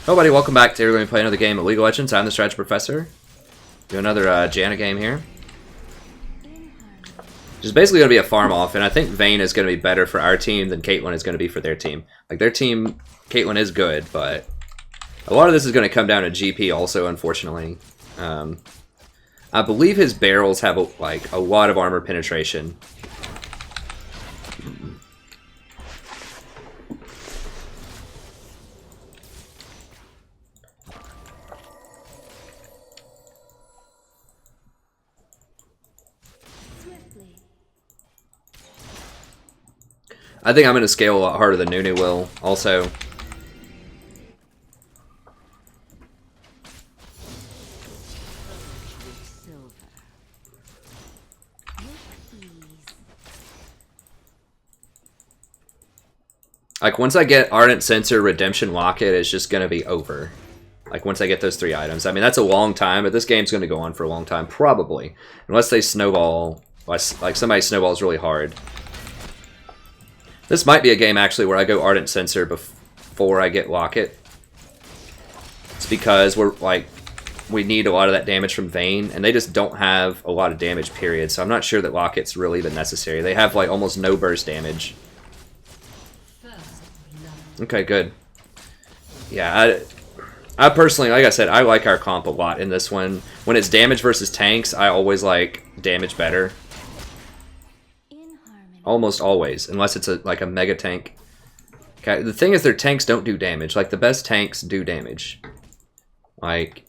Hello, buddy. Welcome back. Today we're going to play another game of League of Legends. I'm the Strategy Professor. Do another Janna game here. Which is basically going to be a farm off, and I think Vayne is going to be better for our team than Caitlyn is going to be for their team. Like, their team, Caitlyn is good, but a lot of this is going to come down to GP also, unfortunately. I believe his barrels have a lot of armor penetration. I think I'm going to scale a lot harder than Rune will, also. Like, once I get Ardent Sensor, Redemption Locket, it's just going to be over. Like, once I get those 3 items. I mean, that's a long time, but this game's going to go on for a long time, probably. Unless they snowball, like somebody snowballs really hard. This might be a game, actually, where I go Ardent Sensor before I get Locket. It's because we need a lot of that damage from Vayne, and they just don't have a lot of damage, period. So I'm not sure that Locket's really even necessary. They have, like, almost no burst damage. Okay, good. Yeah, I personally, like I said, I like our comp a lot in this one. When it's damage versus tanks, I always like damage better. Almost always, unless it's like a mega tank. Okay, the thing is their tanks don't do damage. Like, the best tanks do damage. Like,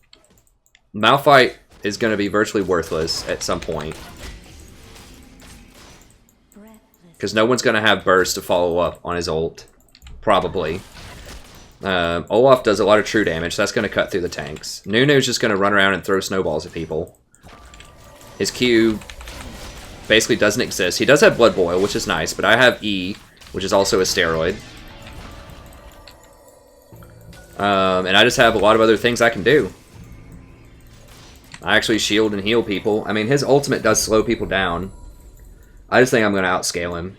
Malphite is going to be virtually worthless at some point. Because no one's going to have burst to follow up on his ult. Probably. Olaf does a lot of true damage, so that's going to cut through the tanks. Nunu's just going to run around and throw snowballs at people. His Q basically doesn't exist. He does have Blood Boil, which is nice, but I have E, which is also a steroid. And I just have a lot of other things I can do. I actually shield and heal people. I mean, his ultimate does slow people down. I just think I'm going to outscale him.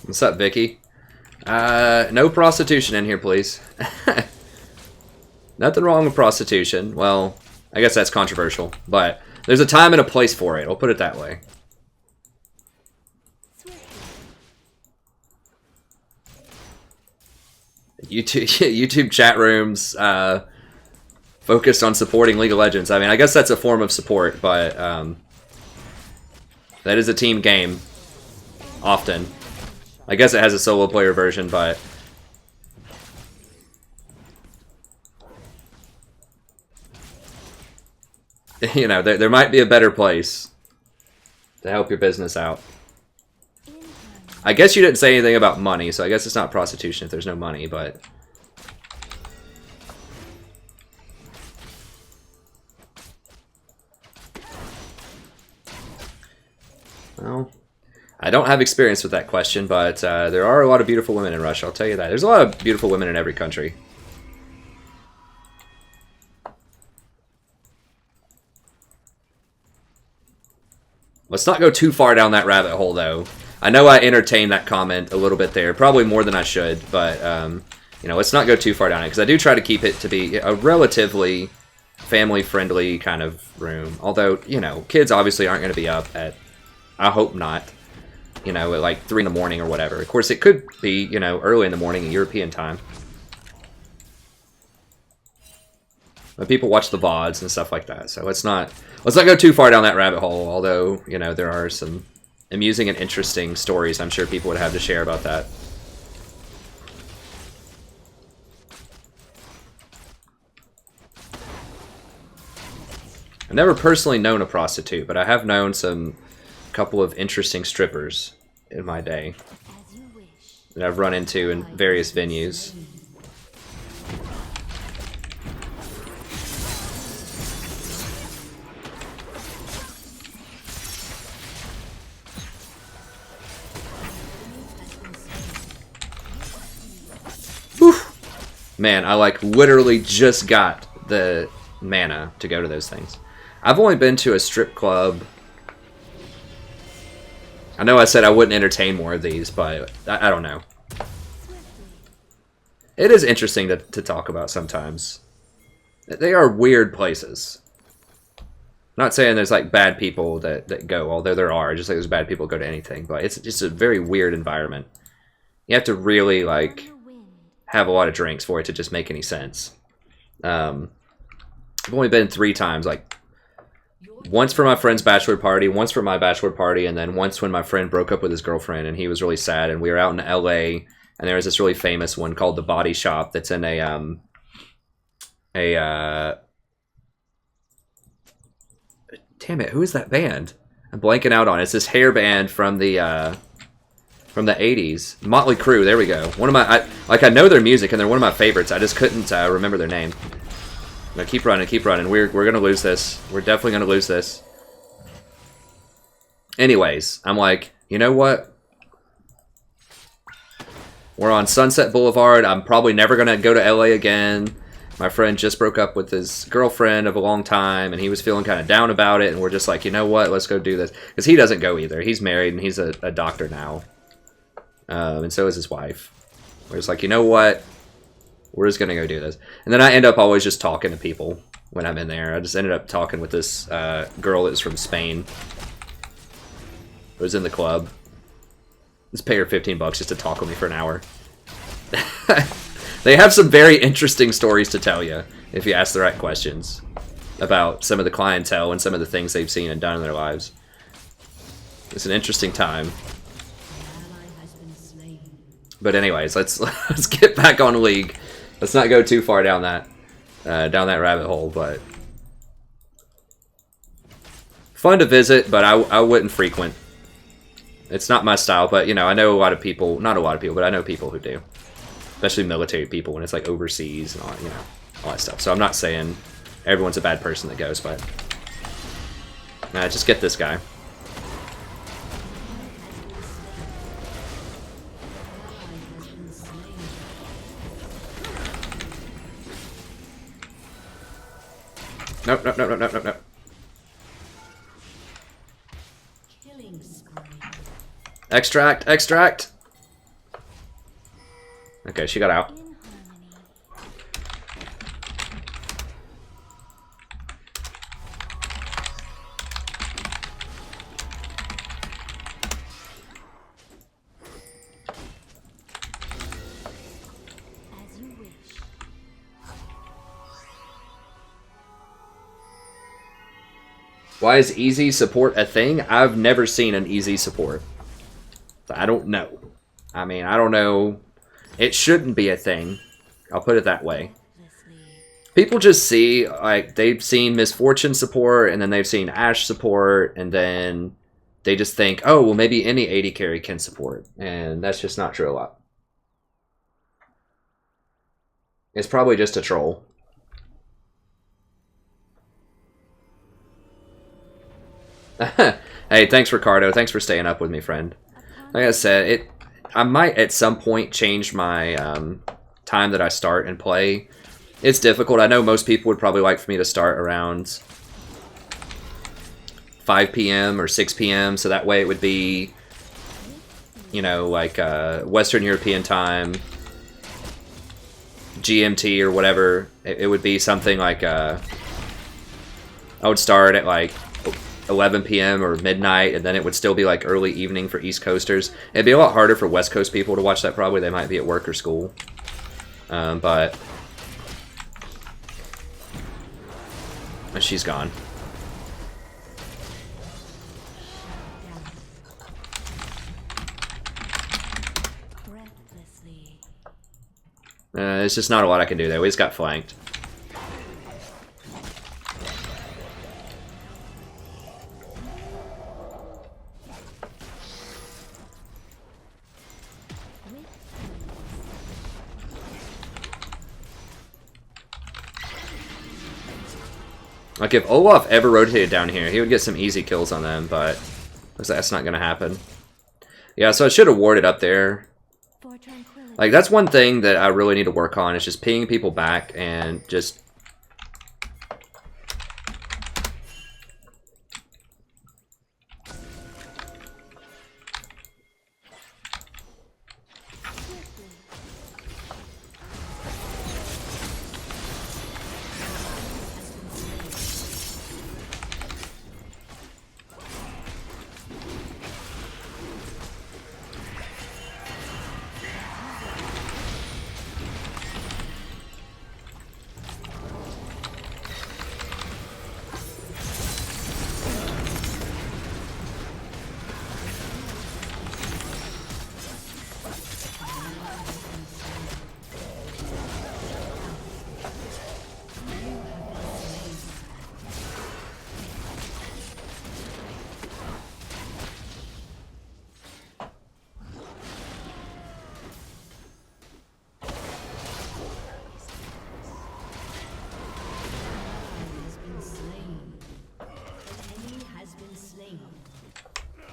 What's up, Vicky? No prostitution in here, please. Nothing wrong with prostitution. Well, I guess that's controversial, but there's a time and a place for it. I'll put it that way. YouTube chat rooms focused on supporting League of Legends. I mean, I guess that's a form of support, but that is a team game. Often. I guess it has a solo player version, but you know, there might be a better place to help your business out. I guess you didn't say anything about money, so I guess it's not prostitution if there's no money, but well, I don't have experience with that question, but there are a lot of beautiful women in Russia, I'll tell you that. There's a lot of beautiful women in every country. Let's not go too far down that rabbit hole, though. I know I entertained that comment a little bit there, probably more than I should, but, you know, let's not go too far down it, because I do try to keep it to be a relatively family-friendly kind of room. Although, you know, kids obviously aren't going to be up at, I hope not, you know, at like 3 in the morning or whatever. Of course, it could be, you know, early in the morning, European time. But people watch the VODs and stuff like that, so let's not go too far down that rabbit hole, although, you know, there are some amusing and interesting stories I'm sure people would have to share about that. I've never personally known a prostitute, but I have known a couple of interesting strippers in my day that I've run into in various venues. Man, I like literally just got the mana to go to those things. I've only been to a strip club. I know I said I wouldn't entertain more of these, but I don't know. It is interesting to talk about sometimes. They are weird places. Not saying there's like bad people that go, although there are, just like there's bad people who go to anything, but it's just a very weird environment. You have to really like have a lot of drinks for it to just make any sense. I've only been 3 times, like once for my friend's bachelor party, once for my bachelor party, and then once when my friend broke up with his girlfriend and he was really sad, and we were out in LA, and there was this really famous one called The Body Shop that's in a damn it, who is that band? I'm blanking out on it. It's this hair band from the 80s. Motley Crue, there we go. One of my, I know their music and they're one of my favorites. I just couldn't remember their name. No, keep running, keep running. We're gonna lose this. We're definitely gonna lose this. Anyways, I'm like, you know what? We're on Sunset Boulevard. I'm probably never gonna go to LA again. My friend just broke up with his girlfriend of a long time, and he was feeling kind of down about it, and we're just like, you know what, let's go do this. Because he doesn't go either. He's married, and he's a doctor now. And so is his wife. We're just like, you know what, we're just going to go do this. And then I end up always just talking to people when I'm in there. I just ended up talking with this girl that was from Spain. It was in the club. Just pay her $15 just to talk with me for an hour. They have some very interesting stories to tell you if you ask the right questions about some of the clientele and some of the things they've seen and done in their lives. It's an interesting time. But anyways, let's get back on League. Let's not go too far down that rabbit hole. But fun to visit, but I wouldn't frequent. It's not my style, but you know, I know a lot of people. Not a lot of people, but I know people who do. Especially military people when it's like overseas and all, you know, all that stuff. So I'm not saying everyone's a bad person that goes, but just get this guy. Nope, nope, nope, nope, nope, nope, nope. Extract, extract. Okay, she got out. Why is easy support a thing? I've never seen an easy support. I don't know. I mean, I don't know. It shouldn't be a thing. I'll put it that way. People just see, like, they've seen Misfortune support, and then they've seen Ashe support, and then they just think, oh, well, maybe any AD carry can support. And that's just not true a lot. It's probably just a troll. Hey, thanks, Ricardo. Thanks for staying up with me, friend. Like I said, I might at some point change my time that I start and play. It's difficult. I know most people would probably like for me to start around 5 p.m. or 6 p.m. So that way it would be, you know, like Western European time, GMT or whatever. It would be something like I would start at like 11 p.m. or midnight, and then it would still be like early evening for East Coasters. It'd be a lot harder for West Coast people to watch that probably. They might be at work or school. But she's gone. It's just not a lot I can do there. We just got flanked. Like, if Olaf ever rotated down here, he would get some easy kills on them, but looks like that's not going to happen. Yeah, so I should have warded up there. Like, that's one thing that I really need to work on, is just pinging people back and just...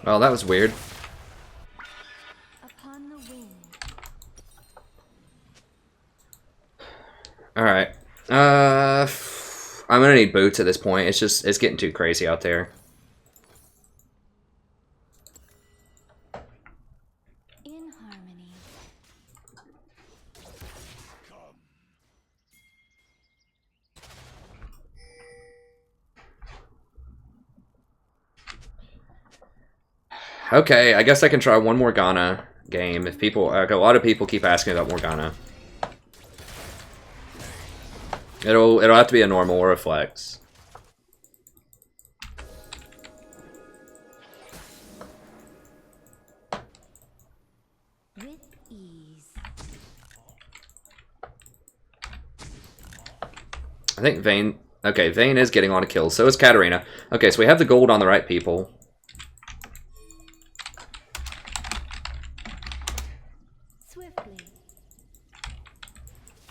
Oh, that was weird. Alright. I'm gonna need boots at this point. It's getting too crazy out there. In harmony. Okay, I guess I can try one Morgana game. If people, like, a lot of people keep asking about Morgana. It'll have to be a normal or a flex. With ease. I think Vayne... Okay, Vayne is getting on a kill. So is Katarina. Okay, so we have the gold on the right people. Swiftly.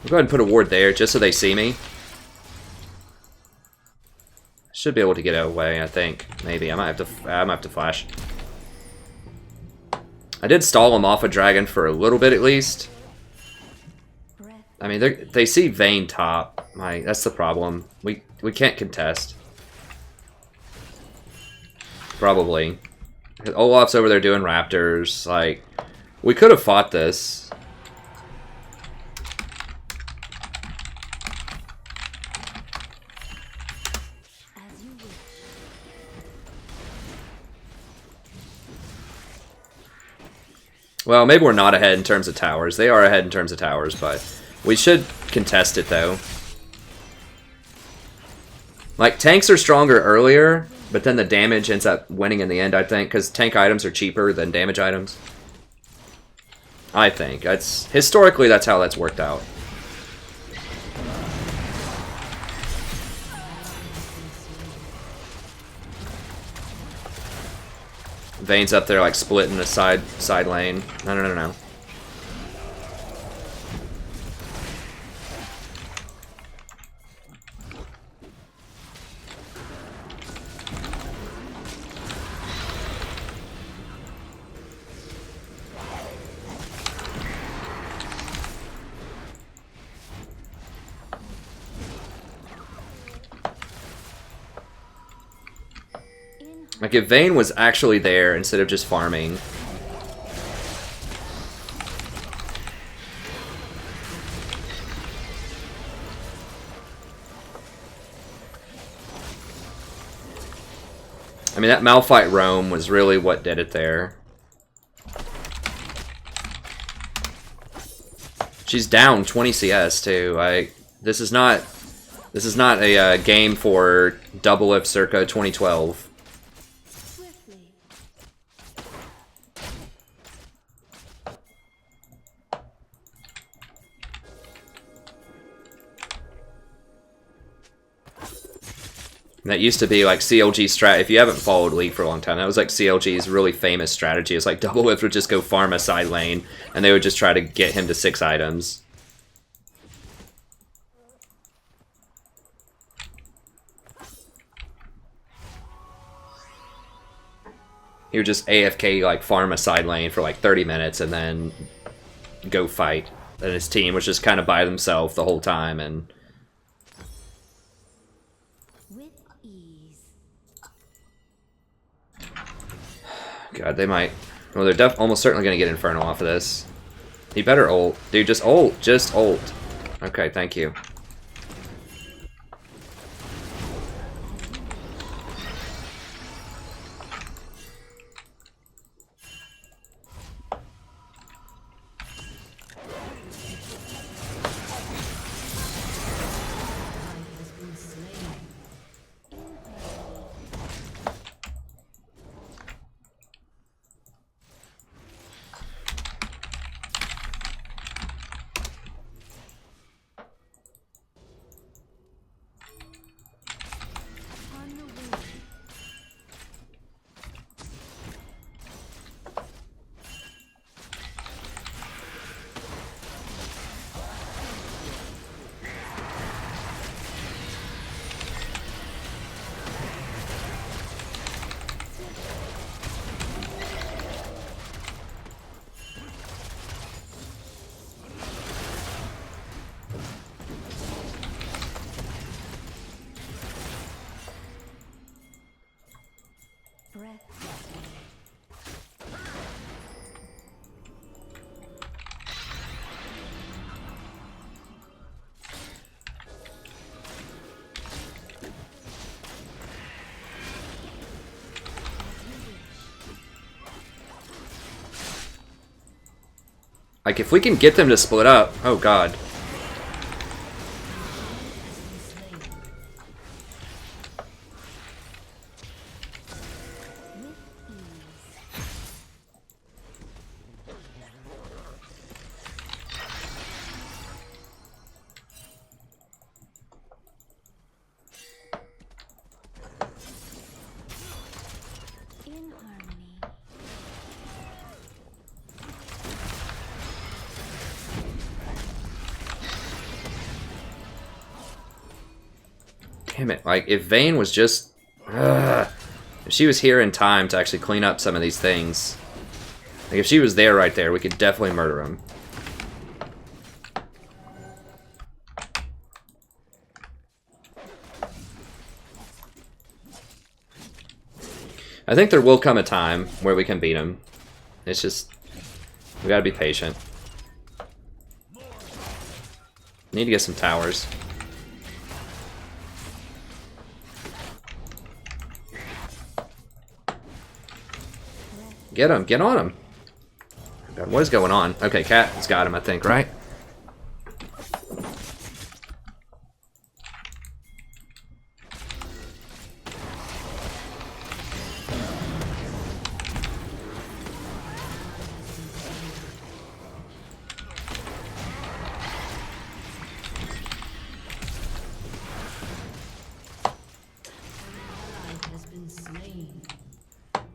I'll go ahead and put a ward there, just so they see me. Should be able to get away, I think. Maybe. I might have to flash. I did stall him off a dragon for a little bit at least. I mean, they see Vayne top. That's the problem. We can't contest. Probably. Olaf's over there doing raptors. Like, we could have fought this. Well, maybe we're not ahead in terms of towers. They are ahead in terms of towers, but we should contest it, though. Like, tanks are stronger earlier, but then the damage ends up winning in the end, I think, because tank items are cheaper than damage items. I think. Historically, that's how that's worked out. Vayne's up there, like, splitting the side lane. No. Like, if Vayne was actually there instead of just farming. I mean, that Malphite roam was really what did it there. She's down 20 CS too. This is not a game for Double Lift circa 2012. That used to be like CLG strat. If you haven't followed League for a long time, that was like CLG's really famous strategy. It's like Double Whip would just go farm a side lane, and they would just try to get him to 6 items. He would just AFK, like, farm a side lane for like 30 minutes, and then go fight. And his team was just kind of by themselves the whole time, and With ease. God, they might. Well, they're almost certainly going to get Inferno off of this. He better ult. Dude, just ult. Just ult. Okay, thank you. Like, if we can get them to split up... Oh, God. Damn it, like, if Vayne was just... if she was here in time to actually clean up some of these things... Like, if she was there right there, we could definitely murder him. I think there will come a time where we can beat him. It's just... we gotta be patient. Need to get some towers. Get him, get on him. God, what is going on? Okay, Cat's got him, I think, right?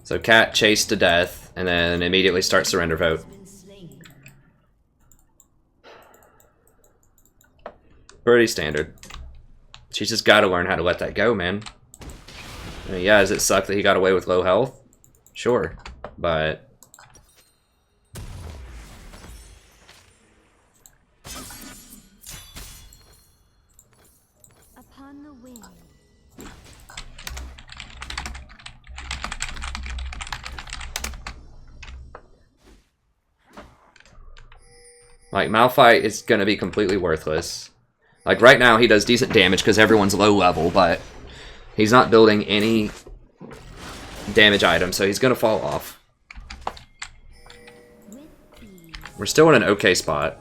So Cat chased to death, and then immediately start surrender vote. Pretty standard. She's just got to learn how to let that go, man. I mean, yeah, does it suck that he got away with low health? Sure, but... Upon the wing. Like, Malphite is going to be completely worthless. Like, right now he does decent damage because everyone's low level, but he's not building any damage items, so he's going to fall off. We're still in an okay spot.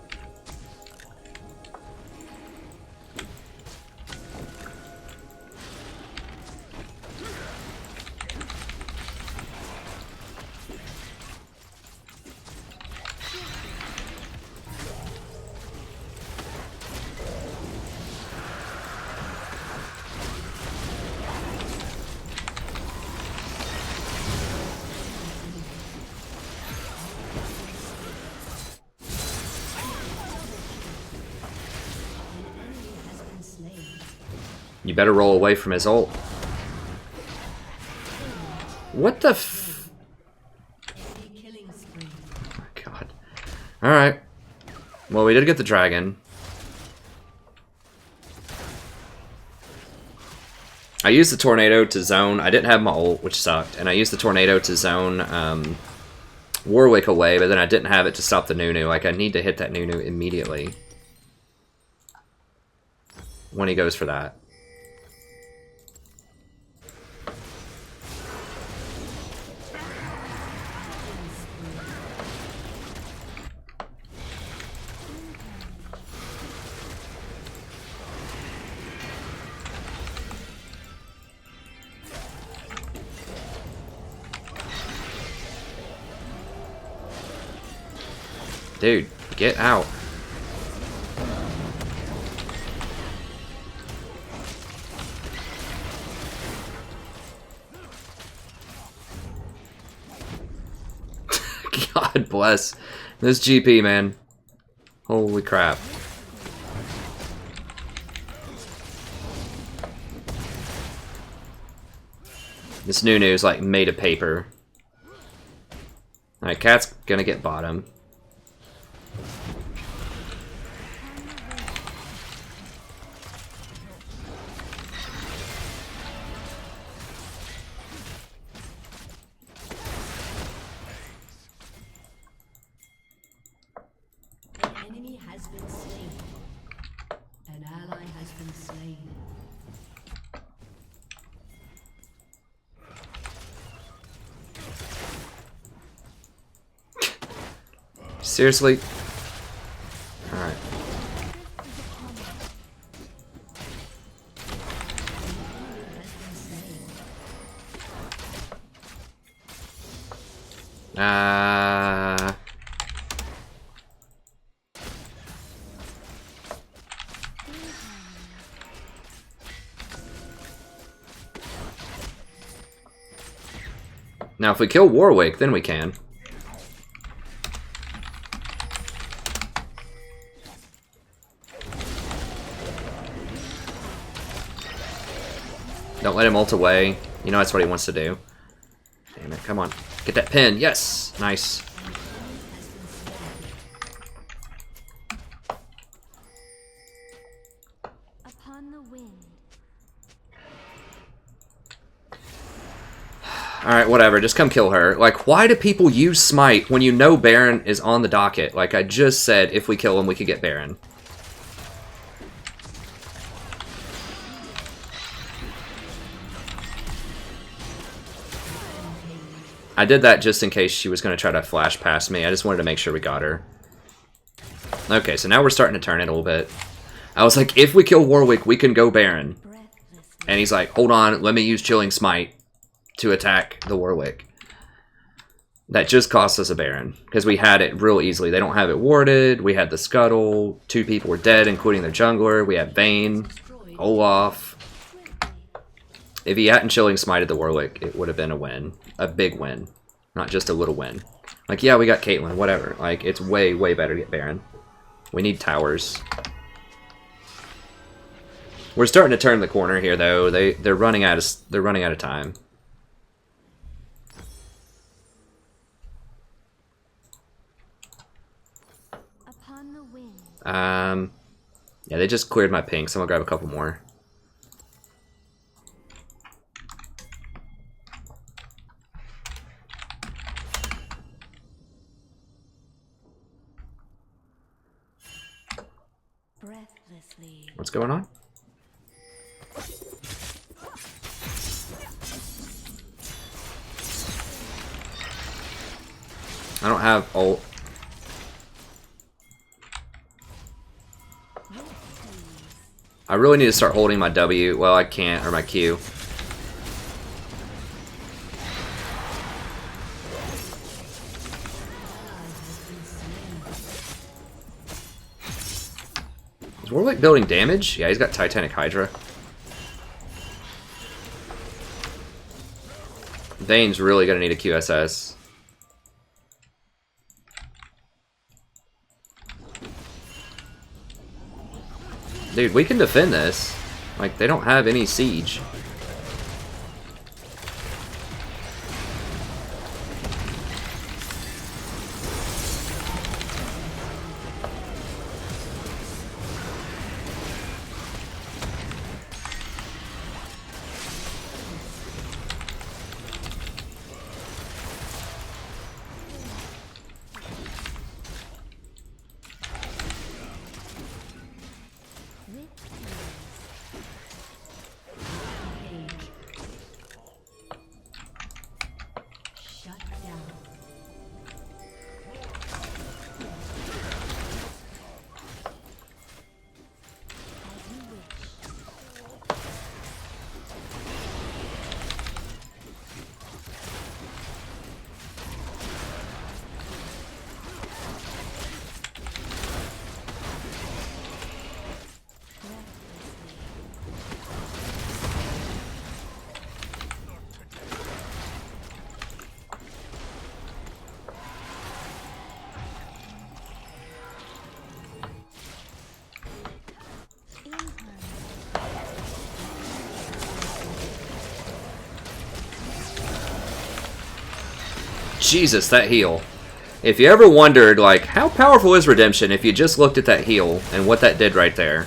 You better roll away from his ult. What the f... Oh my God. Alright. Well, we did get the dragon. I used the tornado to zone. I didn't have my ult, which sucked. And I used the tornado to zone Warwick away, but then I didn't have it to stop the Nunu. Like, I need to hit that Nunu immediately when he goes for that. Dude, get out. God bless this GP, man. Holy crap. This Nunu's like made of paper. Alright, Cat's gonna get bottom. Seriously? Alright. Now if we kill Warwick, then we can. Don't let him ult away. You know that's what he wants to do. Damn it, come on. Get that pin. Yes! Nice. Upon the wind. Alright, whatever. Just come kill her. Like, why do people use Smite when you know Baron is on the docket? Like I just said, if we kill him, we could get Baron. I did that just in case she was going to try to flash past me. I just wanted to make sure we got her. Okay, so now we're starting to turn it a little bit. I was like, if we kill Warwick, we can go Baron. And he's like, hold on, let me use Chilling Smite to attack the Warwick. That just cost us a Baron, because we had it real easily. They don't have it warded, we had the Scuttle, 2 people were dead, including their jungler, we had Vayne, Olaf. If he hadn't Chilling Smited the Warwick, it would have been a win. A big win. Not just a little win. Like, yeah, we got Caitlyn, whatever. Like, it's way, way better to get Baron. We need towers. We're starting to turn the corner here, though. They're running out of time. Upon the wind. Yeah, they just cleared my pink, so I'm gonna grab a couple more. Breathlessly. What's going on? I don't have ult. I really need to start holding my W. Well, I can't, or my Q. Is Warwick building damage? Yeah, he's got Titanic Hydra. Vayne's really gonna need a QSS. Dude, we can defend this. Like, they don't have any siege. Shut down. Jesus, that heal. If you ever wondered, like, how powerful is Redemption if you just looked at that heal and what that did right there.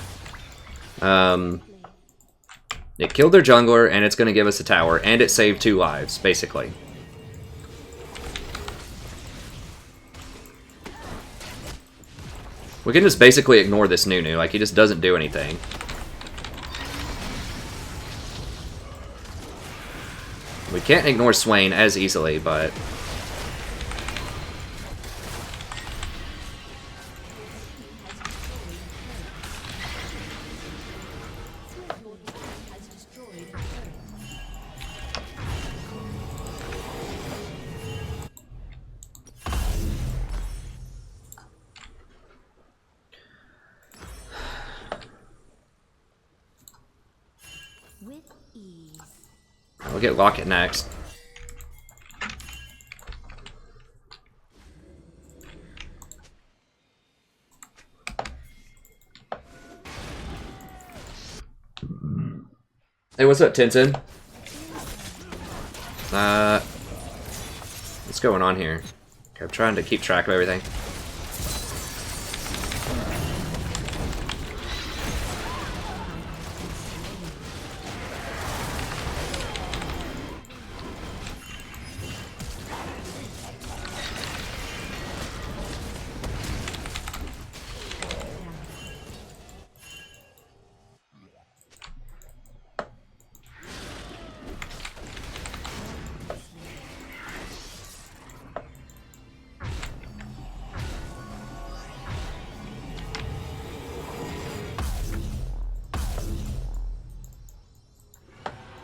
It killed their jungler, and it's going to give us a tower, and it saved 2 lives, basically. We can just basically ignore this Nunu, like, he just doesn't do anything. We can't ignore Swain as easily, but... We'll get Locket next. Hey, what's up, Tintin? What's going on here? Okay, I'm trying to keep track of everything.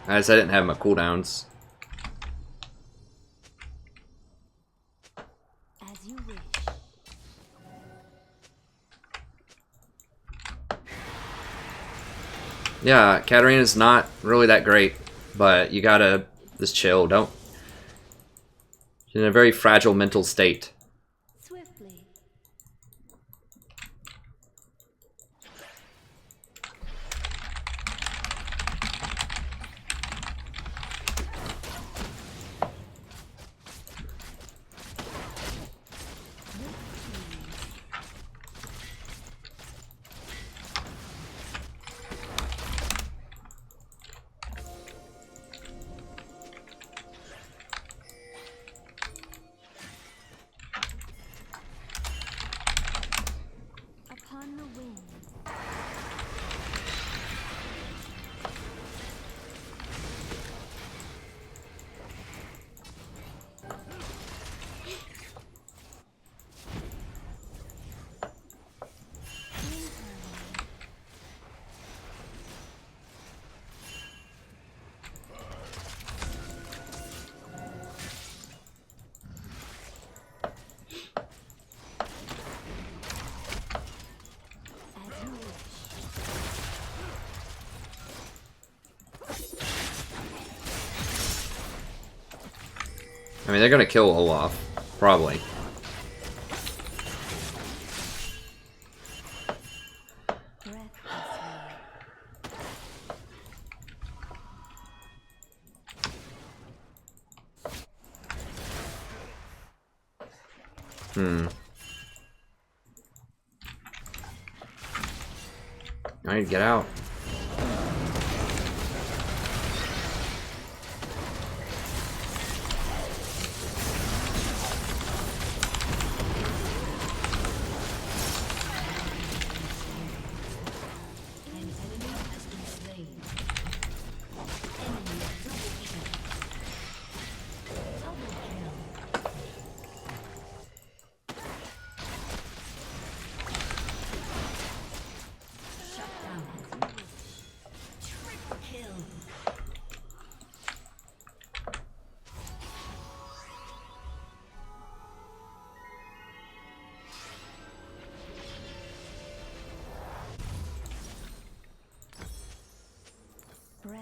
As I didn't have my cooldowns. As you wish. Yeah, Katarina's not really that great, but you gotta just chill. Don't. She's in a very fragile mental state. Swiftly. Upon the wind. I mean, they're gonna kill Olaf, probably. I need to get out.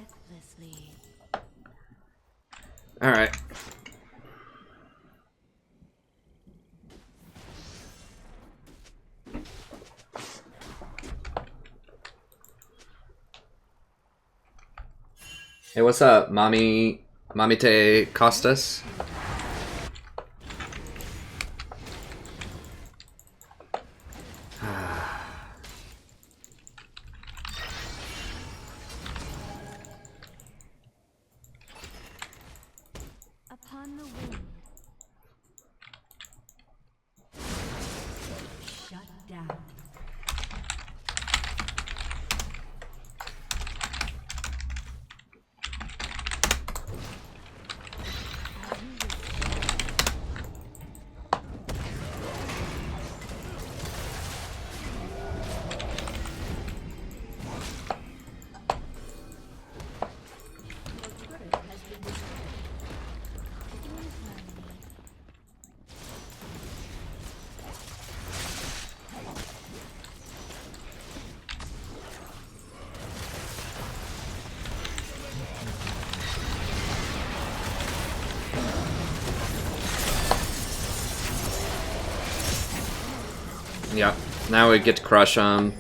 Breathlessly. Alright. Hey, what's up, Mamite Costas? Upon the wind. Shut down. Yeah, now we get to crush them.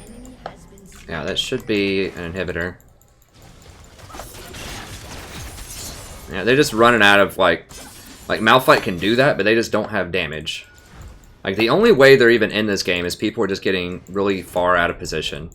Yeah, that should be an inhibitor. Yeah, they're just running out of, like Malphite can do that, but they just don't have damage. Like, the only way they're even in this game is people are just getting really far out of position.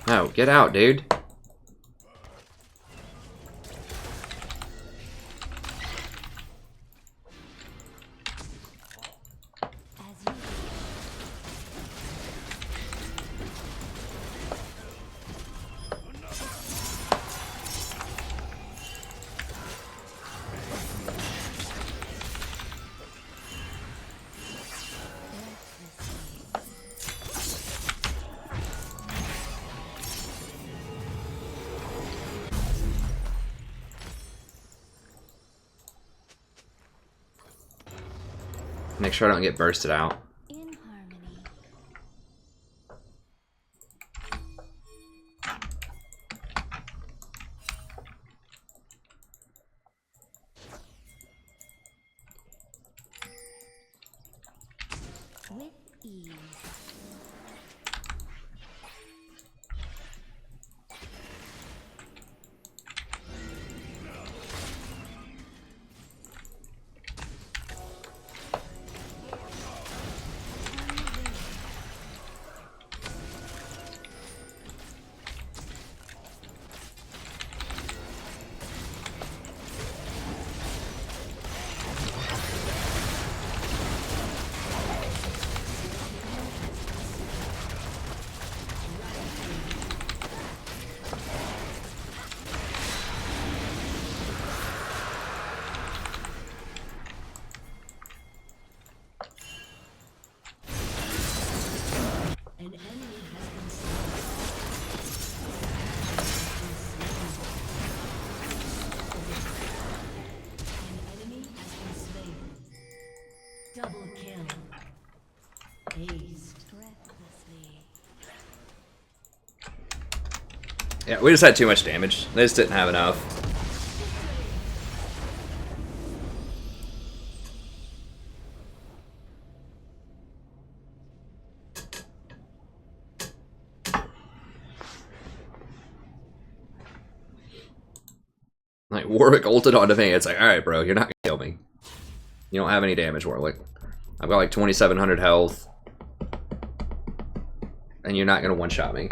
No, get out, dude. Make sure I don't get bursted out. In harmony. With ease. Double kill. Aced. Breathlessly. Yeah, we just had too much damage. They just didn't have enough. Like, Warwick ulted onto me. It's like, alright, bro, you're not gonna kill me. You don't have any damage, Warwick. I've got like 2,700 health. And you're not gonna one-shot me.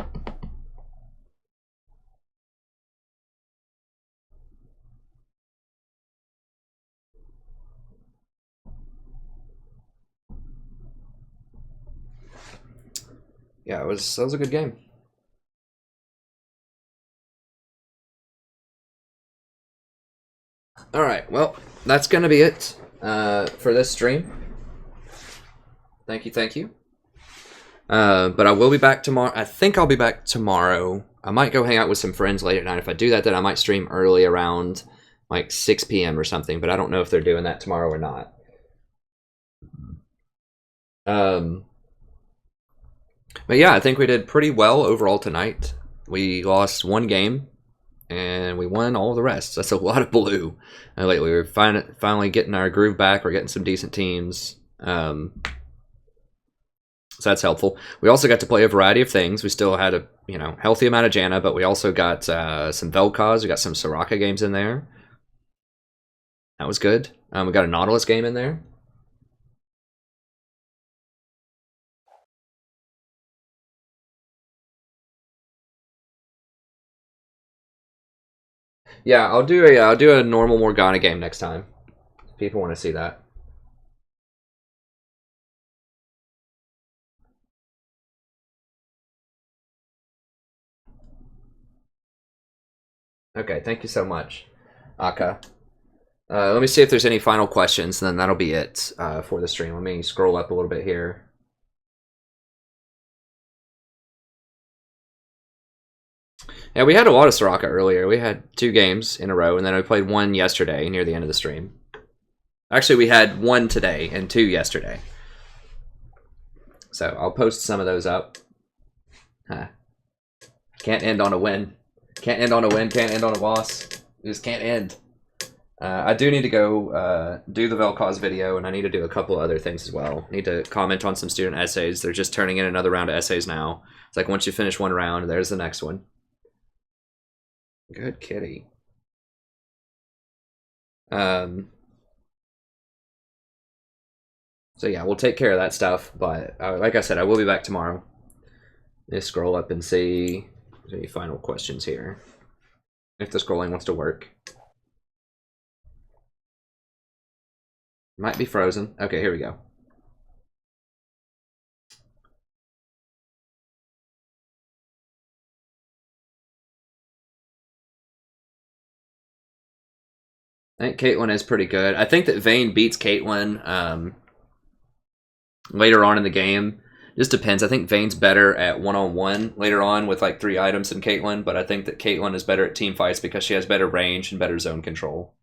yeah, that was a good game. All right, well, that's gonna be it for this stream. Thank you. But I will be back tomorrow. I think I'll be back tomorrow. I might go hang out with some friends late at night. If I do that, then I might stream early around like 6 p.m. or something. But I don't know if they're doing that tomorrow or not. But yeah, I think we did pretty well overall tonight. We lost one game, and we won all the rest. That's a lot of blue. Lately, we're finally getting our groove back. We're getting some decent teams. So that's helpful. We also got to play a variety of things. We still had a healthy amount of Janna, but we also got some Vel'Koz. We got some Soraka games in there. That was good. We got a Nautilus game in there. Yeah, I'll do a normal Morgana game next time. If people want to see that. Okay, thank you so much, Aka. Let me see if there's any final questions, and then that'll be it for the stream. Let me scroll up a little bit here. Yeah, we had a lot of Soraka earlier. We had 2 games in a row, and then we played 1 yesterday near the end of the stream. Actually, we had 1 today and 2 yesterday. So I'll post some of those up. Huh. Can't end on a win. Can't end on a win. Can't end on a loss. We just can't end. I do need to go do the Vel'Koz video, and I need to do a couple other things as well. I need to comment on some student essays. They're just turning in another round of essays now. It's like once you finish one round, there's the next one. Good kitty. So yeah, we'll take care of that stuff. But like I said, I will be back tomorrow. Just scroll up and see if there's any final questions here. If the scrolling wants to work. Might be frozen. Okay, here we go. I think Caitlyn is pretty good. I think that Vayne beats Caitlyn later on in the game. Just depends. I think Vayne's better at one-on-one later on with like 3 items than Caitlyn, but I think that Caitlyn is better at team fights because she has better range and better zone control.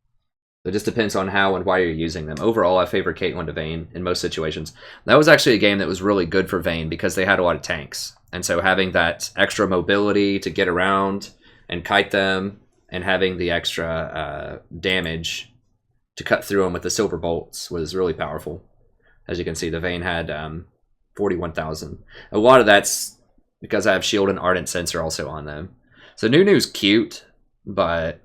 So it just depends on how and why you're using them. Overall, I favor Caitlyn to Vayne in most situations. That was actually a game that was really good for Vayne because they had a lot of tanks. And so having that extra mobility to get around and kite them, and having the extra damage to cut through them with the silver bolts was really powerful. As you can see, the Vayne had 41,000. A lot of that's because I have Shield and Ardent Sensor also on them. So Nunu's cute, but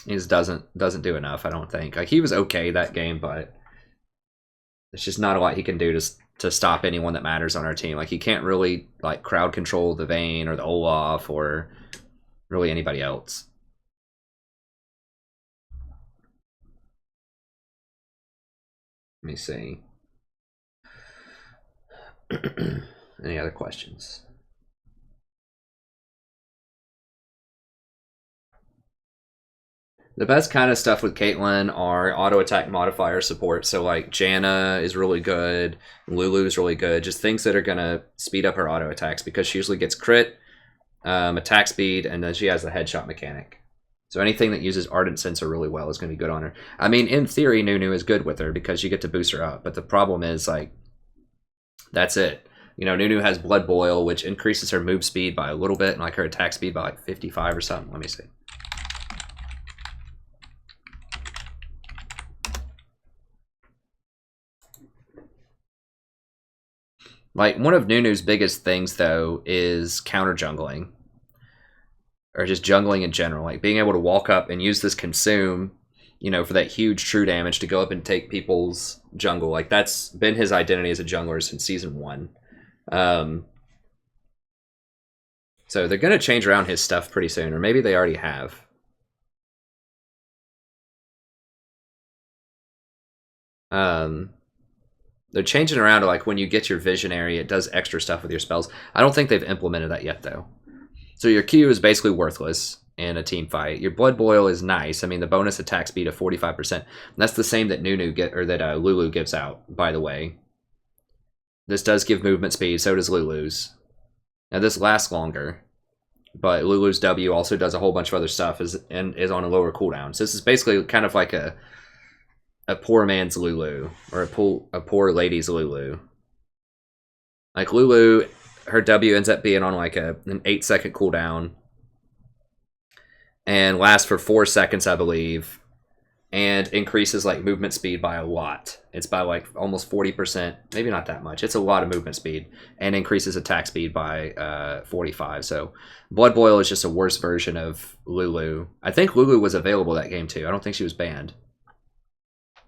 he just doesn't do enough, I don't think. Like, he was okay that game, but there's just not a lot he can do to stop anyone that matters on our team. Like, he can't really like crowd control the Vayne or the Olaf or really anybody else. Let me see. Any other questions? The best kind of stuff with Caitlyn are auto attack modifier support. So like Janna is really good, Lulu is really good. Just things that are gonna speed up her auto attacks because she usually gets crit, attack speed, and then she has the headshot mechanic. So anything that uses Ardent Sensor really well is going to be good on her. I mean, in theory, Nunu is good with her because you get to boost her up. But the problem is, like, that's it. You know, Nunu has Blood Boil, which increases her move speed by a little bit, and like her attack speed by like 55 or something. Let me see. Like, one of Nunu's biggest things, though, is counter jungling. Or just jungling in general. Like, being able to walk up and use this consume, you know, for that huge true damage to go up and take people's jungle. Like, that's been his identity as a jungler since Season 1. So they're going to change around his stuff pretty soon. Or maybe they already have. They're changing around to like when you get your visionary, it does extra stuff with your spells. I don't think they've implemented that yet though. So your Q is basically worthless in a team fight. Your Blood Boil is nice. I mean, the bonus attack speed of 45%. That's the same that Lulu gives out, by the way. This does give movement speed, so does Lulu's. Now this lasts longer, but Lulu's W also does a whole bunch of other stuff and is on a lower cooldown. So this is basically kind of like a poor man's Lulu, or a poor lady's Lulu. Like Lulu, her W ends up being on like an 8-second cooldown and lasts for 4 seconds, I believe, and increases like movement speed by a lot. It's by like almost 40%, maybe not that much. It's a lot of movement speed, and increases attack speed by 45. So Blood Boil is just a worse version of Lulu. I think Lulu was available that game too. I don't think she was banned.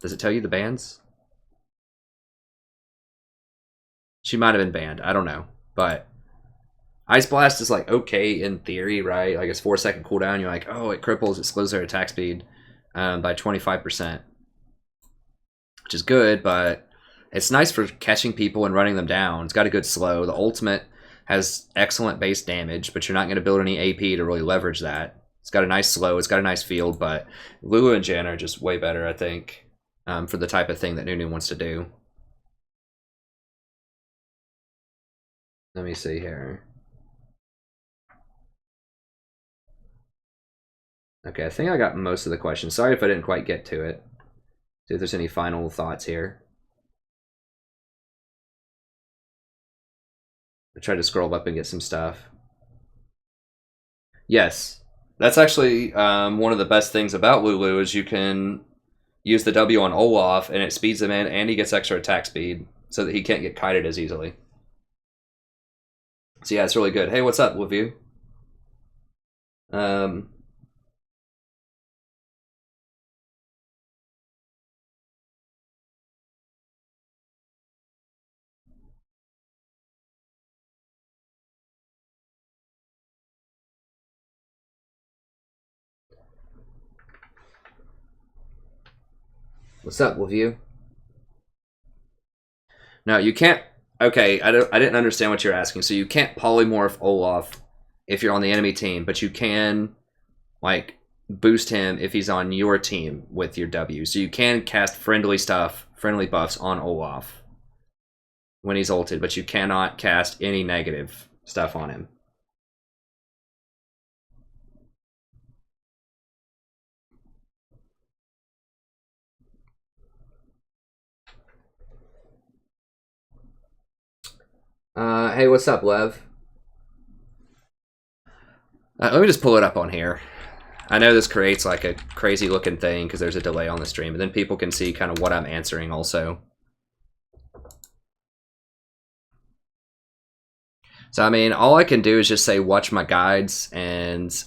Does it tell you the bans? She might have been banned. I don't know. But Ice Blast is like okay in theory, right? Like it's 4-second cooldown. You're like, oh, it cripples, it slows their attack speed by 25%. Which is good, but it's nice for catching people and running them down. It's got a good slow. The ultimate has excellent base damage, but you're not going to build any AP to really leverage that. It's got a nice slow, it's got a nice field, but Lulu and Janna are just way better, I think. For the type of thing that Nunu wants to do. Let me see here. Okay, I think I got most of the questions. Sorry if I didn't quite get to it. See if there's any final thoughts here. I tried to scroll up and get some stuff. Yes, that's actually one of the best things about Lulu is you can use the W on Olaf, and it speeds him in, and he gets extra attack speed, so that he can't get kited as easily. So yeah, it's really good. Hey, what's up, Livu? What's up, Livu? No, you can't. Okay, I didn't understand what you're asking. So you can't polymorph Olaf if you're on the enemy team, but you can like boost him if he's on your team with your W. So you can cast friendly buffs on Olaf when he's ulted, but you cannot cast any negative stuff on him. Hey, what's up, Lev? Let me just pull it up on here. I know this creates like a crazy looking thing because there's a delay on the stream, but then people can see kind of what I'm answering also. So, I mean, all I can do is just say watch my guides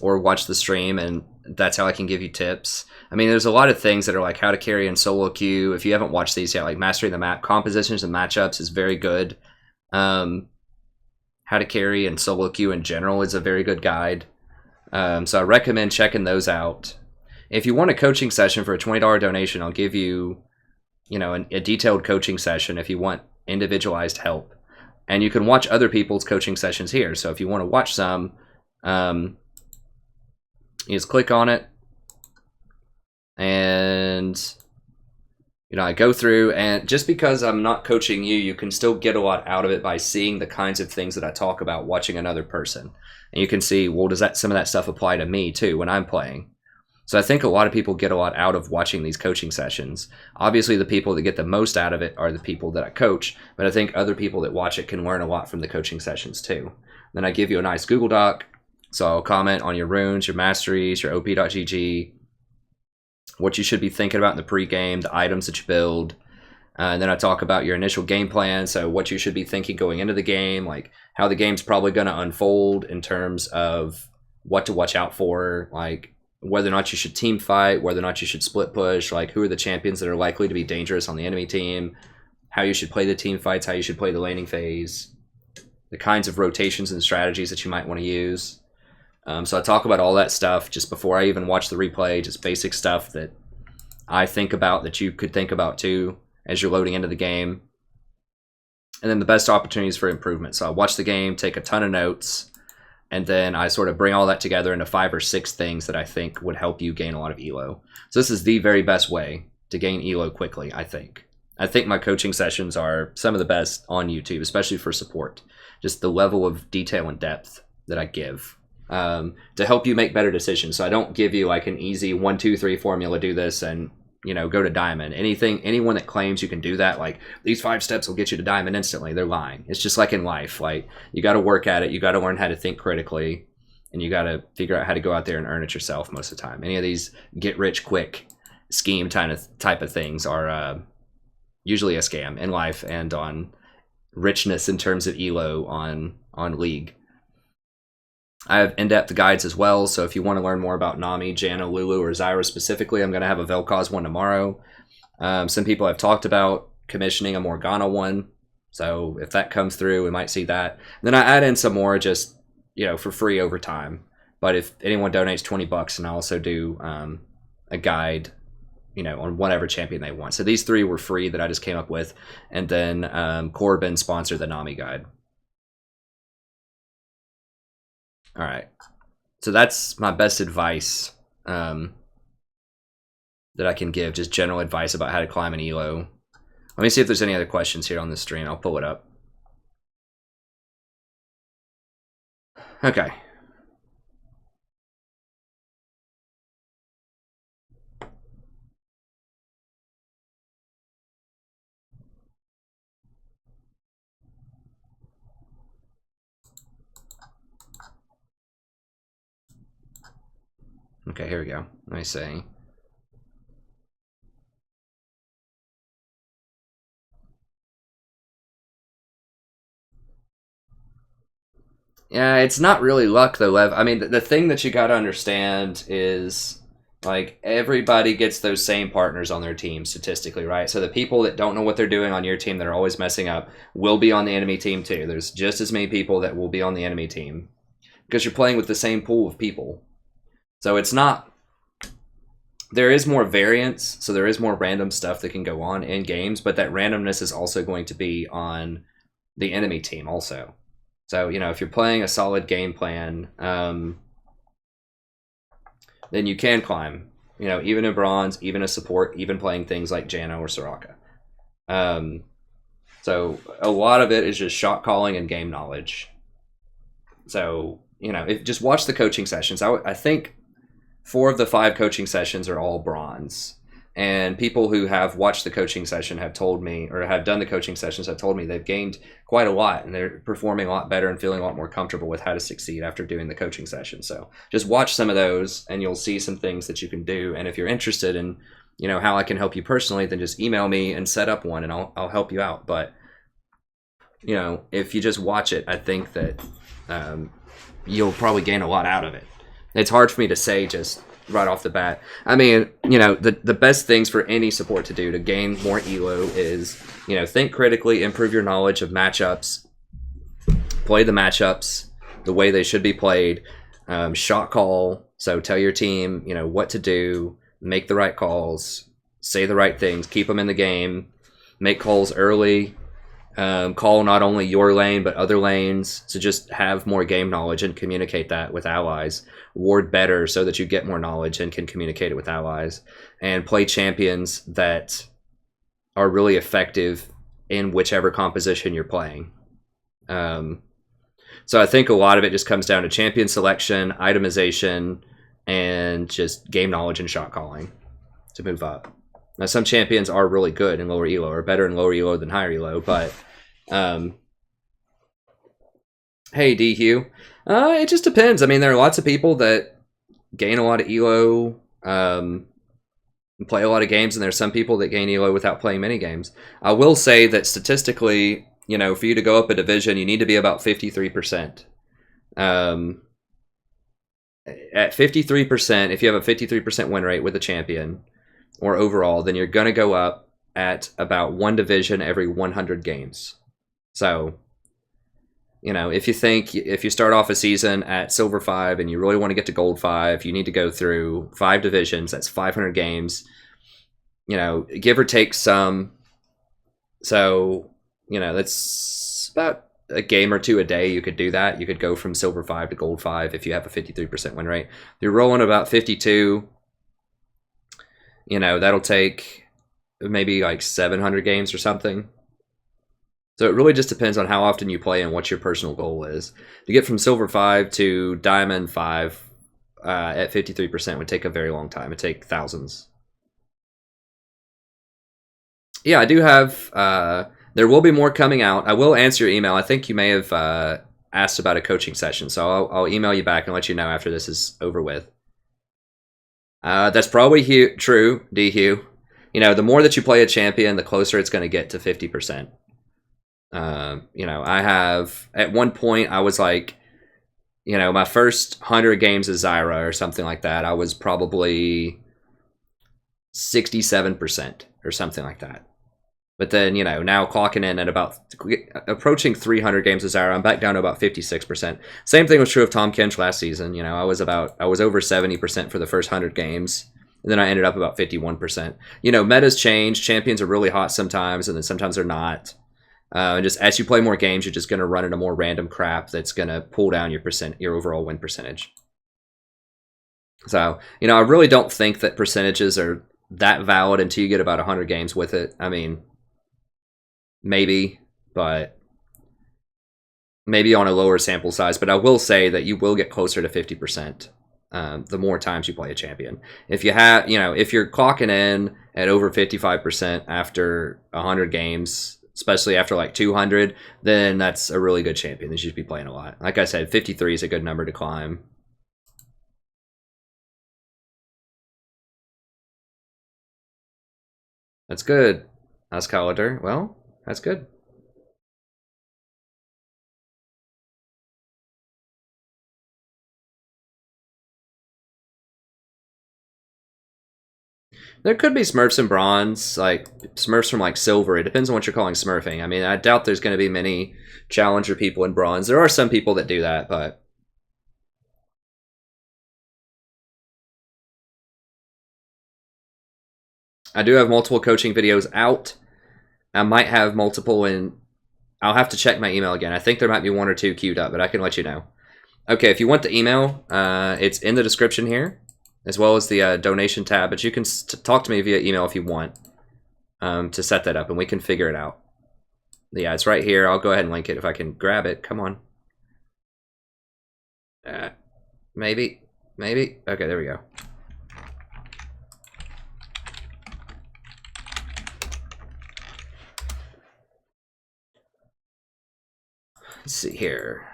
or watch the stream, and that's how I can give you tips. I mean, there's a lot of things that are like how to carry in solo queue. If you haven't watched these yet, like Mastering the Map, Compositions and Matchups is very good. How to carry and solo queue in general is a very good guide. So I recommend checking those out. If you want a coaching session for a $20 donation, I'll give you, a detailed coaching session if you want individualized help. And you can watch other people's coaching sessions here. So if you want to watch some, you just click on it. And I go through, and just because I'm not coaching you, you can still get a lot out of it by seeing the kinds of things that I talk about watching another person. And you can see, well, does some of that stuff apply to me too when I'm playing? So I think a lot of people get a lot out of watching these coaching sessions. Obviously, the people that get the most out of it are the people that I coach, but I think other people that watch it can learn a lot from the coaching sessions too. Then I give you a nice Google Doc, so I'll comment on your runes, your masteries, your op.gg, what you should be thinking about in the pregame, the items that you build. And then I talk about your initial game plan, so what you should be thinking going into the game, like how the game's probably going to unfold in terms of what to watch out for, like whether or not you should team fight, whether or not you should split push, like who are the champions that are likely to be dangerous on the enemy team, how you should play the team fights, how you should play the laning phase, the kinds of rotations and strategies that you might want to use. So I talk about all that stuff just before I even watch the replay, just basic stuff that I think about that you could think about too as you're loading into the game. and then the best opportunities for improvement. So I watch the game, take a ton of notes, and then I sort of bring all that together into 5 or 6 things that I think would help you gain a lot of elo. So this is the very best way to gain elo quickly, I think. I think my coaching sessions are some of the best on YouTube, especially for support. Just the level of detail and depth that I give to help you make better decisions. So I don't give you like an easy 1, 2, 3 formula, do this and, you know, go to diamond. Anyone that claims you can do that, like these 5 steps will get you to diamond instantly, they're lying. It's just like in life. Like you got to work at it. You got to learn how to think critically, and you got to figure out how to go out there and earn it yourself most of the time. Any of these get rich quick scheme type of things are usually a scam in life and on richness in terms of elo on League. I have in-depth guides as well, so if you want to learn more about Nami, Janna, Lulu, or Zyra specifically, I'm going to have a Vel'Koz one tomorrow. Some people have talked about commissioning a Morgana one, so if that comes through, we might see that. And then I add in some more just, you know, for free over time. But if anyone donates $20, and I also do a guide, you know, on whatever champion they want. So these 3 were free that I just came up with, and then Corbin sponsored the Nami guide. All right, so that's my best advice that I can give, just general advice about how to climb an elo. Let me see if there's any other questions here on the stream. I'll pull it up. Okay. Okay, here we go. Let me see. Yeah, it's not really luck though, Lev. I mean, the thing that you got to understand is like everybody gets those same partners on their team statistically, right? So the people that don't know what they're doing on your team that are always messing up will be on the enemy team too. There's just as many people that will be on the enemy team because you're playing with the same pool of people. So it's not, there is more variance, so there is more random stuff that can go on in games, but that randomness is also going to be on the enemy team also. So, you know, if you're playing a solid game plan, then you can climb, you know, even in bronze, even as support, even playing things like Janna or Soraka. So a lot of it is just shot calling and game knowledge. So, you know, just watch the coaching sessions. I think 4 of the 5 coaching sessions are all bronze. And people who have watched the coaching session have told me, or have done the coaching sessions, have told me they've gained quite a lot and they're performing a lot better and feeling a lot more comfortable with how to succeed after doing the coaching session. So just watch some of those and you'll see some things that you can do. And if you're interested in, you know, how I can help you personally, then just email me and set up one and I'll help you out. But, you know, if you just watch it, I think that you'll probably gain a lot out of it. It's hard for me to say just right off the bat. I mean, you know, the best things for any support to do to gain more elo is, you know, think critically, improve your knowledge of matchups, play the matchups the way they should be played, shot call, so tell your team, you know, what to do, make the right calls, say the right things, keep them in the game, make calls early, call not only your lane but other lanes, so just have more game knowledge and communicate that with allies. Ward better so that you get more knowledge and can communicate it with allies, and play champions that are really effective in whichever composition you're playing. So I think a lot of it just comes down to champion selection, itemization, and just game knowledge and shot calling to move up. Now some champions are really good in lower elo, or better in lower elo than higher elo, but hey D Hugh, it just depends. I mean, there are lots of people that gain a lot of elo, and play a lot of games, and there's some people that gain elo without playing many games. I will say that statistically, you know, for you to go up a division, you need to be about 53%. At 53%, if you have a 53% win rate with a champion, or overall, then you're going to go up at about 1 division every 100 games. So, you know, if you start off a season at Silver 5 and you really want to get to Gold 5, you need to go through 5 divisions. That's 500 games, you know, give or take some. So, you know, that's about a game or two a day. You could do that. You could go from silver 5 to gold 5 if you have a 53% win rate. If you're rolling about 52, you know, that'll take maybe like 700 games or something. So it really just depends on how often you play and what your personal goal is. To get from silver 5 to diamond 5 at 53% would take a very long time. It'd take thousands. Yeah, I do have... there will be more coming out. I will answer your email. I think you may have asked about a coaching session, so I'll email you back and let you know after this is over with. That's probably true, D. Hugh. You know, the more that you play a champion, the closer it's going to get to 50%. You know, I have... At one point, I was like... You know, my first 100 games as Zyra or something like that, I was probably 67% or something like that. But then, you know, now clocking in at about approaching 300 games as Zyra, I'm back down to about 56%. Same thing was true of Tom Kench last season. You know, I was over 70% for the first 100 games, and then I ended up about 51%. You know, metas change. Champions are really hot sometimes, and then sometimes they're not. And just as you play more games, you're just going to run into more random crap that's going to pull down your overall win percentage. So, you know, I really don't think that percentages are that valid until you get about 100 games with it. I mean, maybe, but maybe on a lower sample size. But I will say that you will get closer to 50% the more times you play a champion. If you have, you know, if you're clocking in at over 55% after 100 games, especially after like 200, then that's a really good champion. They should be playing a lot. Like I said, 53 is a good number to climb. That's good. Ask Calendar. Well, that's good. There could be Smurfs in bronze, like Smurfs from like silver. It depends on what you're calling Smurfing. I mean, I doubt there's going to be many challenger people in bronze. There are some people that do that, but I do have multiple coaching videos out. I might have multiple in... I'll have to check my email again. I think there might be 1 or 2 queued up, but I can let you know. Okay, if you want the email, it's in the description here, as well as the donation tab, but you can talk to me via email if you want to set that up, and we can figure it out. Yeah, it's right here. I'll go ahead and link it if I can grab it. Come on. Maybe. Okay, there we go. Let's see here.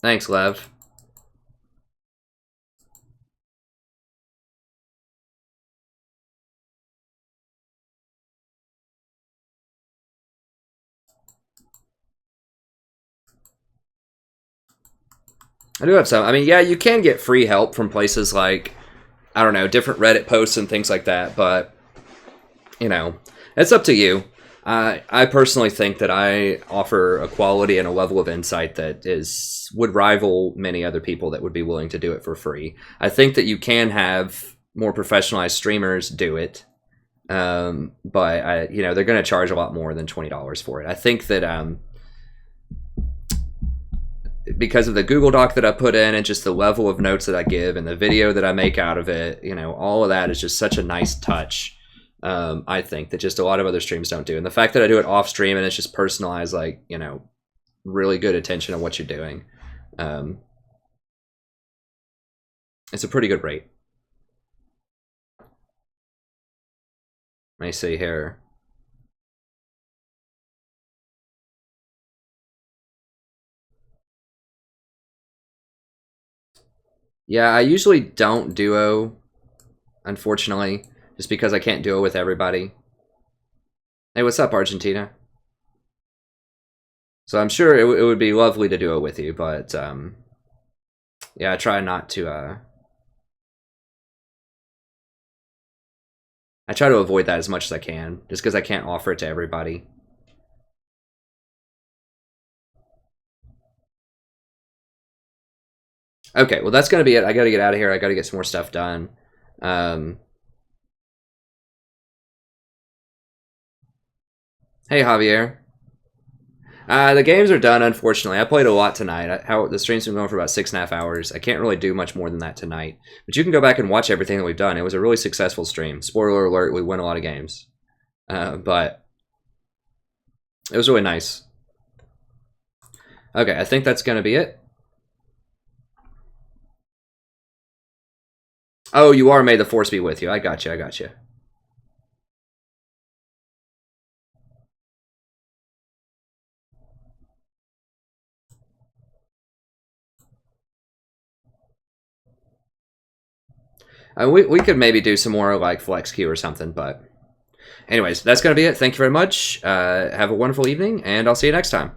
Thanks, Lev. I do have some. I mean, yeah, you can get free help from places like, I don't know, different Reddit posts and things like that, but, you know, it's up to you. I personally think that I offer a quality and a level of insight that would rival many other people that would be willing to do it for free. I think that you can have more professionalized streamers do it, but you know, they're going to charge a lot more than $20 for it. I think that because of the Google Doc that I put in and just the level of notes that I give and the video that I make out of it, you know, all of that is just such a nice touch. I think that just a lot of other streams don't do. And the fact that I do it off stream and it's just personalized, like, you know, really good attention on what you're doing. It's a pretty good rate. Let me see here. Yeah, I usually don't duo, unfortunately, just because I can't duo with everybody. Hey, what's up, Argentina? So I'm sure it would be lovely to duo with you, but yeah, I try not to. I try to avoid that as much as I can, just because I can't offer it to everybody. Okay, well, that's going to be it. I got to get out of here. I got to get some more stuff done. Hey, Javier. The games are done, unfortunately. I played a lot tonight. The stream's been going for about 6.5 hours. I can't really do much more than that tonight. But you can go back and watch everything that we've done. It was a really successful stream. Spoiler alert, we win a lot of games. But it was really nice. Okay, I think that's going to be it. Oh, you are. May the Force be with you. I got you. I got you. We could maybe do some more like flex queue or something, but anyways, that's going to be it. Thank you very much. Have a wonderful evening, and I'll see you next time.